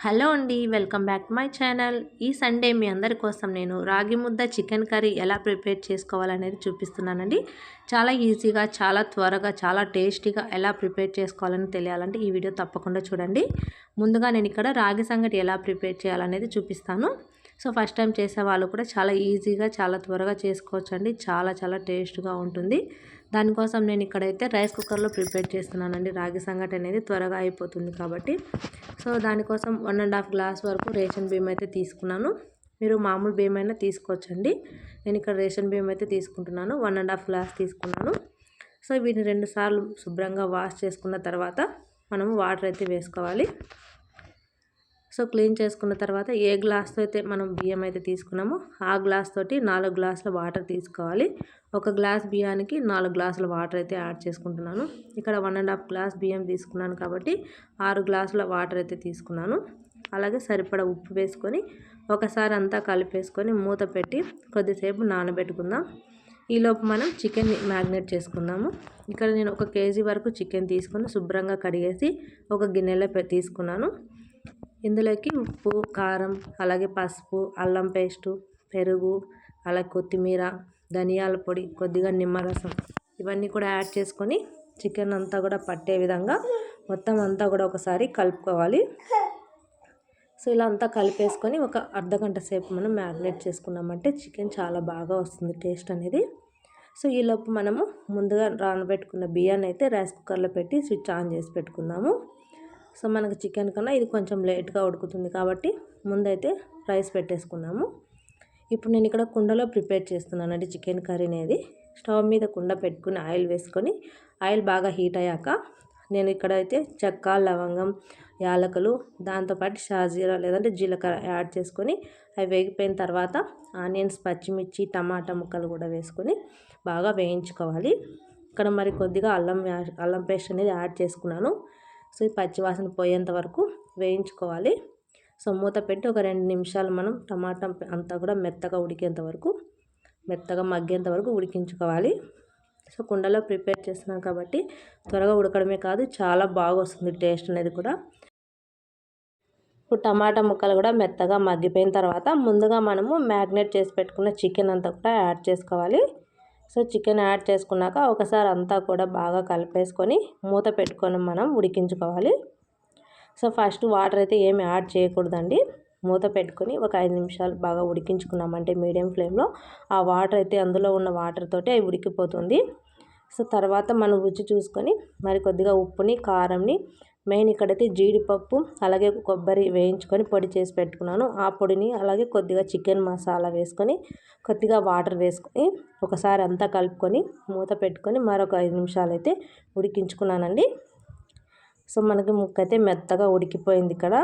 Hello అండి, welcome back to my channel. ఈ Sunday మీ అందరి కోసం నేను రాగి ముద్ద చికెన్ కర్రీ ఎలా ప్రిపేర్ చేసుకోవాలనేది చూపిస్తున్నానండి. చాలా ఈజీగా, చాలా త్వరగా, చాలా టేస్టీగా ఎలా ప్రిపేర్ చేసుకోవాలని తెలియాలంటే ఈ వీడియో తప్పకుండా చూడండి. ముందుగా నేను ఇక్కడ రాగి సంగటి ఎలా ప్రిపేర్ చేయాలనేది చూపిస్తాను. సో ఫస్ట్ టైం చేసే వాళ్ళు కూడా చాలా ఈజీగా, చాలా త్వరగా చేసుకోవచ్చండి. చాలా టేస్ట్గా ఉంటుంది. దానికోసం నేను ఇక్కడైతే రైస్ కుక్కర్లో ప్రిపేర్ చేస్తున్నానండి. రాగి సంగటి అనేది త్వరగా అయిపోతుంది కాబట్టి. సో దానికోసం 1.5 గ్లాస్ వరకు రేషన్ బియ్యం అయితే తీసుకున్నాను. మీరు మామూలు బియ్యం అయినా తీసుకోవచ్చండి. నేను ఇక్కడ రేషన్ బియ్యం అయితే తీసుకుంటున్నాను. 1.5 గ్లాస్ తీసుకున్నాను. సో వీటిని 2 సార్లు శుభ్రంగా వాష్ చేసుకున్న తర్వాత మనము వాటర్ అయితే వేసుకోవాలి. సో క్లీన్ చేసుకున్న తర్వాత ఏ గ్లాస్తో అయితే మనం బియ్యం అయితే తీసుకున్నామో ఆ గ్లాస్ తోటి 4 గ్లాసుల వాటర్ తీసుకోవాలి. 1 గ్లాస్ బియ్యానికి 4 గ్లాసుల వాటర్ అయితే యాడ్ చేసుకుంటున్నాను. ఇక్కడ 1.5 గ్లాస్ బియ్యం తీసుకున్నాను కాబట్టి 6 గ్లాసుల వాటర్ అయితే తీసుకున్నాను. అలాగే సరిపడా ఉప్పు వేసుకొని ఒకసారి అంతా కలిపేసుకొని మూత పెట్టి కొద్దిసేపు నానబెట్టుకుందాం. ఈలోపు మనం చికెన్ని మ్యారినేట్ చేసుకుందాము. ఇక్కడ నేను 1 కేజీ వరకు చికెన్ తీసుకొని శుభ్రంగా కడిగేసి ఒక గిన్నెలో తీసుకున్నాను. ఇందులోకి ఉప్పు, కారం, అలాగే పసుపు, అల్లం పేస్టు, పెరుగు, అలాగే కొత్తిమీర, ధనియాల పొడి, కొద్దిగా నిమ్మరసం ఇవన్నీ కూడా యాడ్ చేసుకొని చికెన్ అంతా కూడా పట్టే విధంగా మొత్తం అంతా కూడా ఒకసారి కలుపుకోవాలి. సో ఇలా అంతా కలిపేసుకొని ఒక అర్ధగంట సేపు మనం మ్యారినేట్ చేసుకున్నామంటే చికెన్ చాలా బాగా వస్తుంది టేస్ట్ అనేది. సో ఈలోపు మనము ముందుగా నానబెట్టుకున్న బియ్యాన్ని అయితే రైస్ కుక్కర్లో పెట్టి స్విచ్ ఆన్ చేసి పెట్టుకుందాము. సో మనకు చికెన్ కన్నా ఇది కొంచెం లేట్గా ఉడుకుతుంది కాబట్టి ముందైతే రైస్ పెట్టేసుకున్నాము. ఇప్పుడు నేను ఇక్కడ కుండలో ప్రిపేర్ చేస్తున్నానండి చికెన్ కర్రీ అనేది. స్టవ్ మీద కుండ పెట్టుకుని ఆయిల్ వేసుకొని ఆయిల్ బాగా హీట్ అయ్యాక నేను ఇక్కడ అయితే చెక్క, లవంగం, యాలకులు, దాంతోపాటు షాజీరా లేదంటే జీలకర్ర యాడ్ చేసుకొని అవి వేగిపోయిన తర్వాత ఆనియన్స్, పచ్చిమిర్చి, టమాటా ముక్కలు కూడా వేసుకొని బాగా వేయించుకోవాలి. ఇక్కడ మరి కొద్దిగా అల్లం పేస్ట్ అనేది యాడ్ చేసుకున్నాను. సో ఈ పచ్చివాసన పోయేంత వరకు వేయించుకోవాలి. సో మూత పెట్టి ఒక 2 నిమిషాలు మనం టమాటా అంతా కూడా మెత్తగా ఉడికేంత వరకు, మెత్తగా మగ్గేంత వరకు ఉడికించుకోవాలి. సో కుండలో ప్రిపేర్ చేస్తున్నాం కాబట్టి త్వరగా ఉడకడమే కాదు చాలా బాగా వస్తుంది టేస్ట్ అనేది కూడా. ఇప్పుడు టమాటా ముక్కలు కూడా మెత్తగా మగ్గిపోయిన తర్వాత ముందుగా మనము మ్యారినేట్ చేసి పెట్టుకున్న చికెన్ అంతా కూడా యాడ్ చేసుకోవాలి. సో చికెన్ యాడ్ చేసుకున్నాక ఒకసారి అంతా కూడా బాగా కలిపేసుకొని మూత పెట్టుకొని మనం ఉడికించుకోవాలి. సో ఫస్ట్ వాటర్ అయితే ఏమి యాడ్ చేయకూడదండి. మూత పెట్టుకొని ఒక 5 నిమిషాలు బాగా ఉడికించుకున్నామంటే మీడియం ఫ్లేమ్లో ఆ వాటర్ అయితే అందులో ఉన్న వాటర్ తోటి అవి ఉడికిపోతుంది. సో తర్వాత మనం రుచి చూసుకొని మరి కొద్దిగా ఉప్పుని, కారంని, మెయిన్ ఇక్కడైతే జీడిపప్పు అలాగే కొబ్బరి వేయించుకొని పొడి చేసి పెట్టుకున్నాను. ఆ పొడిని అలాగే కొద్దిగా చికెన్ మసాలా వేసుకొని కొద్దిగా వాటర్ వేసుకొని ఒకసారి అంతా కలుపుకొని మూత పెట్టుకొని మరొక 5 నిమిషాలు అయితే ఉడికించుకున్నానండి. సో మనకి ముక్క అయితే మెత్తగా ఉడికిపోయింది ఇక్కడ.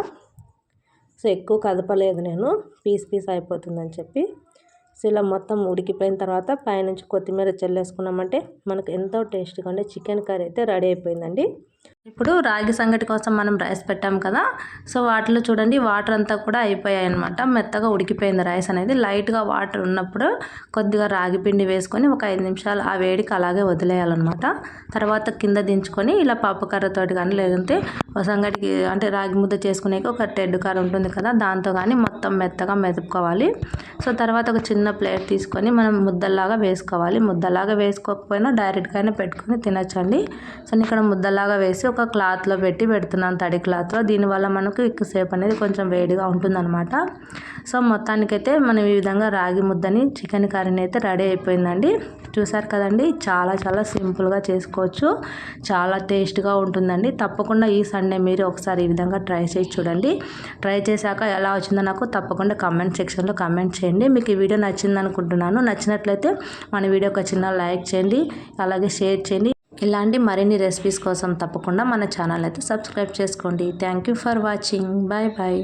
సో ఎక్కువ కదపలేదు నేను, పీస్ అయిపోతుందని చెప్పి. సో ఇలా మొత్తం ఉడికిపోయిన తర్వాత పైనుంచి కొత్తిమీర చల్లేసుకున్నామంటే మనకు ఎంతో టేస్ట్గా ఉండే చికెన్ కర్రీ అయితే రెడీ అయిపోయిందండి. ఇప్పుడు రాగి సంగటి కోసం మనం రైస్ పెట్టాం కదా, సో వాటిలో చూడండి వాటర్ అంతా కూడా అయిపోయాయి అనమాట. మెత్తగా ఉడికిపోయింది రైస్ అనేది. లైట్గా వాటర్ ఉన్నప్పుడు కొద్దిగా రాగి పిండి వేసుకొని ఒక 5 నిమిషాలు ఆ వేడికి అలాగే వదిలేయాలన్నమాట. తర్వాత కింద దించుకొని ఇలా పప్పు కర్రతోటి కానీ లేదంటే సంగటికి అంటే రాగి ముద్ద చేసుకునే ఒక టెడ్ కర్ర ఉంటుంది కదా, దాంతో కానీ మొత్తం మెత్తగా మెదుపుకోవాలి. సో తర్వాత ఒక చిన్న ప్లేట్ తీసుకొని మనం ముద్దలాగా వేసుకోవాలి. ముద్దలాగా వేసుకోకపోయినా డైరెక్ట్గా అయినా పెట్టుకొని తినచ్చండి. సో నేను ఇక్కడ ముద్దలాగా వేసి ఒక క్లాత్లో పెడుతున్నాను, తడి క్లాత్లో. దీనివల్ల మనకు ఎక్కువసేపు అనేది కొంచెం వేడిగా ఉంటుందన్నమాట. సో మొత్తానికైతే మనం ఈ విధంగా రాగి ముద్దని చికెన్ కర్రీని అయితే రెడీ అయిపోయిందండి. చూసారు కదండి, చాలా సింపుల్గా చేసుకోవచ్చు, చాలా టేస్ట్గా ఉంటుందండి. తప్పకుండా ఈ సండే మీరు ఒకసారి ఈ విధంగా ట్రై చేసి చూడండి. ట్రై చేశాక ఎలా వచ్చిందో నాకు తప్పకుండా కామెంట్ సెక్షన్లో కామెంట్ చేయండి. మీకు ఈ వీడియో నచ్చింది అనుకుంటున్నాను. నచ్చినట్లయితే మన వీడియోకి ఒక చిన్న లైక్ చేయండి, అలాగే షేర్ చేయండి. ఇలాంటి మరిన్ని రెసిపీస్ కోసం తప్పకుండా మన ఛానల్ అయితే సబ్స్క్రైబ్ చేసుకోండి. Thank you for watching. Bye.